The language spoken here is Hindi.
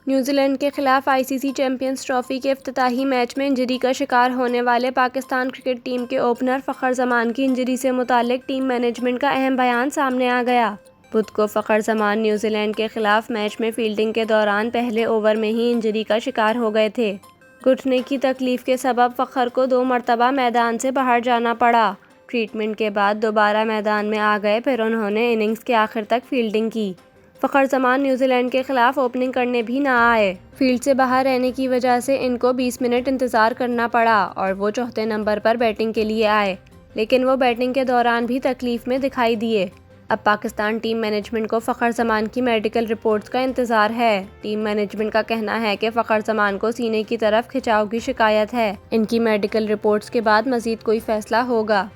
न्यूजीलैंड के खिलाफ आईसीसी चैंपियंस ट्रॉफी के इफ्तिताही मैच में इंजरी का शिकार होने वाले पाकिस्तान क्रिकेट टीम के ओपनर फ़खर जमान की इंजरी से मुताल्लिक टीम मैनेजमेंट का अहम बयान सामने आ गया। बुध को फ़खर जमान न्यूजीलैंड के खिलाफ मैच में फील्डिंग के दौरान पहले ओवर में ही इंजरी का शिकार हो गए थे। घुटने की तकलीफ के सबब फ़खर को 2 मरतबा मैदान से बाहर जाना पड़ा। ट्रीटमेंट के बाद दोबारा मैदान में आ गए, फिर उन्होंने इनिंग्स के आखिर तक फील्डिंग की। फ़खर जमान न्यूजीलैंड के खिलाफ ओपनिंग करने भी ना आए। फील्ड से बाहर रहने की वजह से इनको 20 मिनट इंतज़ार करना पड़ा और वो चौथे नंबर पर बैटिंग के लिए आए, लेकिन वो बैटिंग के दौरान भी तकलीफ में दिखाई दिए। अब पाकिस्तान टीम मैनेजमेंट को फ़खर जमान की मेडिकल रिपोर्ट्स का इंतज़ार है। टीम मैनेजमेंट का कहना है कि फ़खर जमान को सीने की तरफ खिंचाव की शिकायत है। इनकी मेडिकल रिपोर्ट्स के बाद मज़ीद कोई फैसला होगा।